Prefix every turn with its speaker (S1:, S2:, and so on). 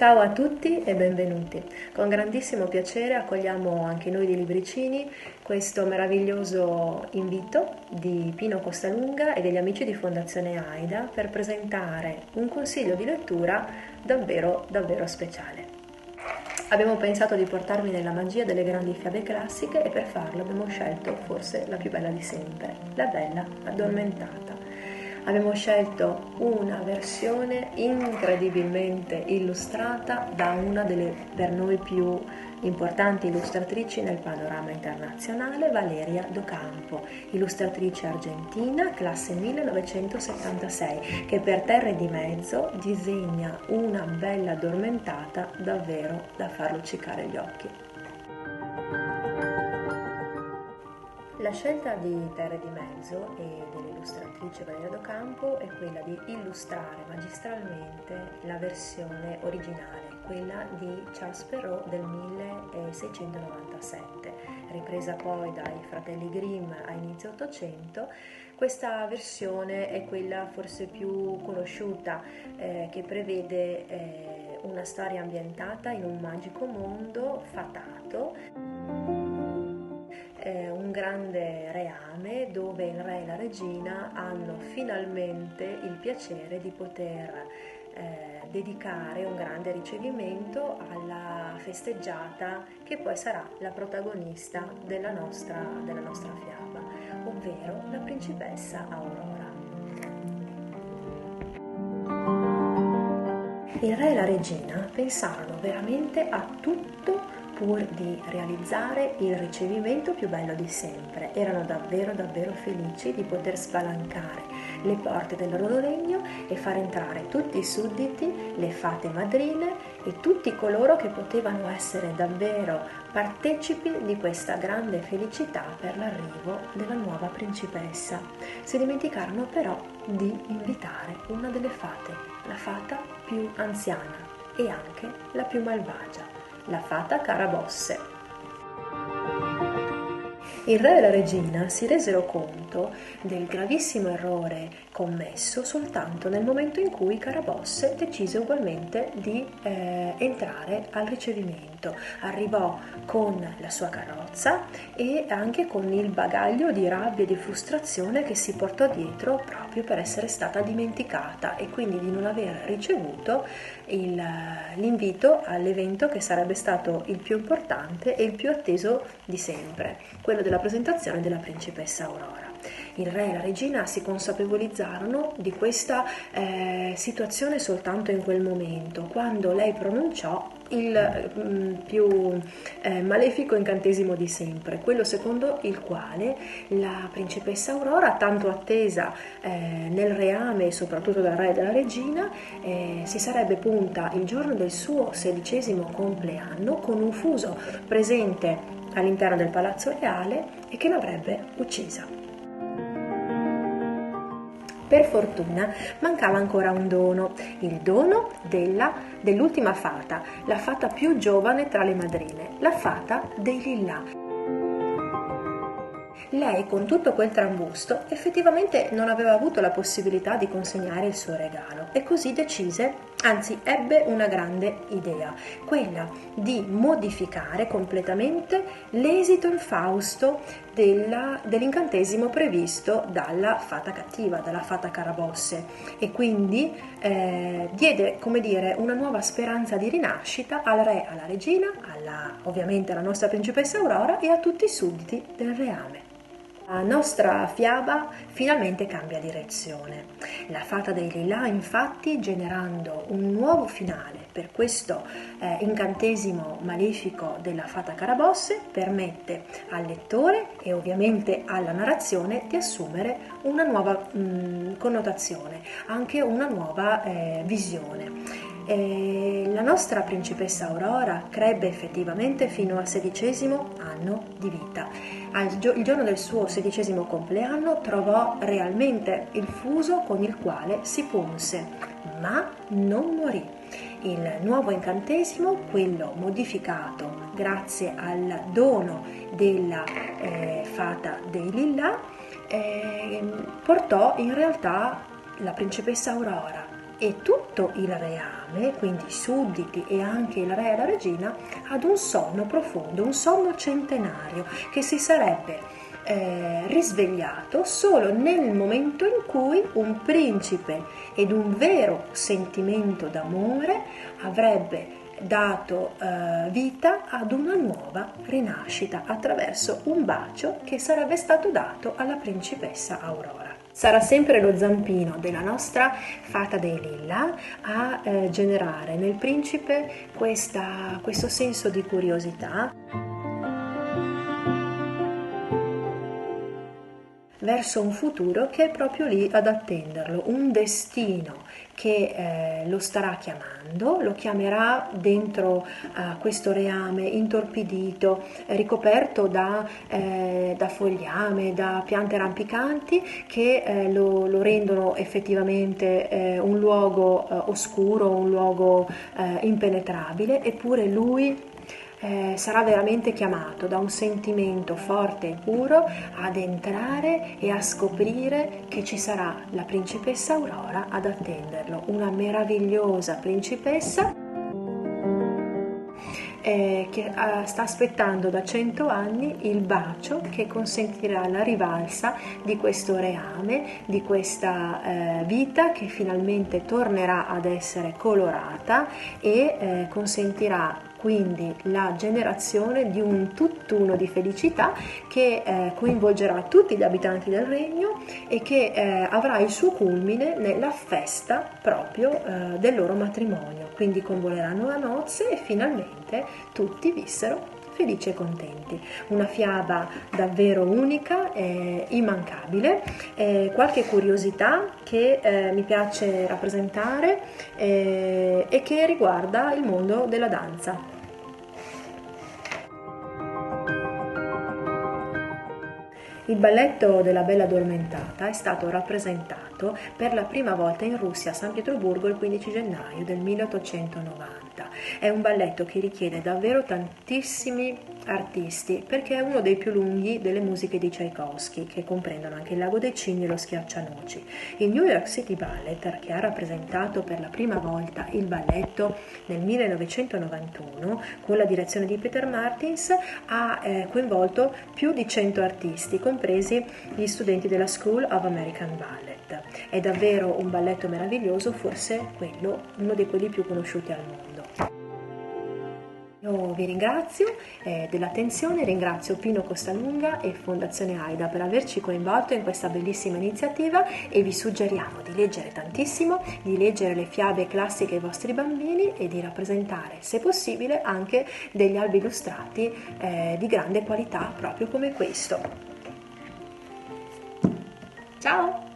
S1: Ciao a tutti e benvenuti. Con grandissimo piacere accogliamo anche noi di Libricini questo meraviglioso invito di Pino Costalunga e degli amici di Fondazione AIDA per presentare un consiglio di lettura davvero speciale. Abbiamo pensato di portarvi nella magia delle grandi fiabe classiche e per farlo abbiamo scelto forse la più bella di sempre, La Bella Addormentata. Abbiamo scelto una versione incredibilmente illustrata da una delle per noi più importanti illustratrici nel panorama internazionale, Valeria Docampo, illustratrice argentina, classe 1976, che per Terre di Mezzo disegna una bella addormentata davvero da far luccicare gli occhi. La scelta di Terre di Mezzo e dell'illustratrice Valeria Docampo è quella di illustrare magistralmente la versione originale, quella di Charles Perrault del 1697, ripresa poi dai fratelli Grimm a inizio Ottocento. Questa versione è quella forse più conosciuta, che prevede una storia ambientata in un magico mondo fatato, un grande reame dove il re e la regina hanno finalmente il piacere di poter dedicare un grande ricevimento alla festeggiata che poi sarà la protagonista della nostra fiaba, ovvero la principessa Aurora. Il re e la regina pensarono veramente a tutto pur di realizzare il ricevimento più bello di sempre. Erano davvero felici di poter spalancare le porte del loro regno e far entrare tutti i sudditi, le fate madrine e tutti coloro che potevano essere davvero partecipi di questa grande felicità per l'arrivo della nuova principessa. Si dimenticarono però di invitare una delle fate, la fata più anziana e anche la più malvagia, la fata Carabosse. Il re e la regina si resero conto del gravissimo errore commesso soltanto nel momento in cui Carabosse decise ugualmente di entrare al ricevimento. Arrivò con la sua carrozza e anche con il bagaglio di rabbia e di frustrazione che si portò dietro proprio per essere stata dimenticata e quindi di non aver ricevuto l'invito all'evento che sarebbe stato il più importante e il più atteso di sempre, quello della presentazione della principessa Aurora. Il re e la regina si consapevolizzarono di questa situazione soltanto in quel momento, quando lei pronunciò il più malefico incantesimo di sempre, quello secondo il quale la principessa Aurora, tanto attesa nel reame e soprattutto dal re e dalla regina, si sarebbe punta il giorno del suo 16° compleanno con un fuso presente all'interno del palazzo reale e che l'avrebbe uccisa. Per fortuna mancava ancora un dono, il dono dell'ultima fata, la fata più giovane tra le madrine, la fata dei Lillà. Lei, con tutto quel trambusto, effettivamente non aveva avuto la possibilità di consegnare il suo regalo e così decise, anzi ebbe una grande idea, quella di modificare completamente l'esito infausto dell'incantesimo previsto dalla fata cattiva, dalla fata Carabosse, e quindi diede, come dire, una nuova speranza di rinascita al re, alla regina, ovviamente alla nostra principessa Aurora e a tutti i sudditi del reame. La nostra fiaba finalmente cambia direzione. La fata dei Lillà, infatti, generando un nuovo finale per questo incantesimo malefico della fata Carabosse, permette al lettore e ovviamente alla narrazione di assumere una nuova connotazione, anche una nuova visione. La nostra principessa Aurora crebbe effettivamente fino al 16° anno di vita. Il giorno del suo 16° compleanno trovò realmente il fuso con il quale si punse, ma non morì. Il nuovo incantesimo, quello modificato grazie al dono della fata dei Lillà, portò in realtà la principessa Aurora e tutto il reame, quindi i sudditi e anche il re e la regina, ad un sonno profondo, un sonno centenario che si sarebbe risvegliato solo nel momento in cui un principe ed un vero sentimento d'amore avrebbe dato vita ad una nuova rinascita attraverso un bacio che sarebbe stato dato alla principessa Aurora. Sarà sempre lo zampino della nostra fata dei Lilla a generare nel principe questo senso di curiosità verso un futuro che è proprio lì ad attenderlo, un destino che lo starà chiamando, lo chiamerà dentro questo reame intorpidito, ricoperto da fogliame, da piante rampicanti che lo rendono effettivamente un luogo oscuro, un luogo impenetrabile, eppure lui sarà veramente chiamato da un sentimento forte e puro ad entrare e a scoprire che ci sarà la principessa Aurora ad attenderlo, una meravigliosa principessa che sta aspettando da 100 anni il bacio che consentirà la rivalsa di questo reame, di questa vita che finalmente tornerà ad essere colorata e consentirà quindi la generazione di un tutt'uno di felicità che coinvolgerà tutti gli abitanti del regno e che avrà il suo culmine nella festa proprio del loro matrimonio. Quindi convoleranno a nozze e finalmente tutti vissero felici e contenti. Una fiaba davvero unica e immancabile. Qualche curiosità che mi piace rappresentare e che riguarda il mondo della danza. Il balletto della Bella Addormentata è stato rappresentato per la prima volta in Russia a San Pietroburgo il 15 gennaio del 1890. È un balletto che richiede davvero tantissimi artisti perché è uno dei più lunghi delle musiche di Tchaikovsky, che comprendono anche il Lago dei Cigni e lo Schiaccianoci. Il New York City Ballet, che ha rappresentato per la prima volta il balletto nel 1991 con la direzione di Peter Martins, ha coinvolto più di 100 artisti, compresi gli studenti della School of American Ballet. È davvero un balletto meraviglioso, forse uno di quelli più conosciuti al mondo. Io vi ringrazio dell'attenzione, ringrazio Pino Costalunga e Fondazione AIDA per averci coinvolto in questa bellissima iniziativa e vi suggeriamo di leggere tantissimo, di leggere le fiabe classiche ai vostri bambini e di rappresentare, se possibile, anche degli albi illustrati di grande qualità, proprio come questo. Ciao!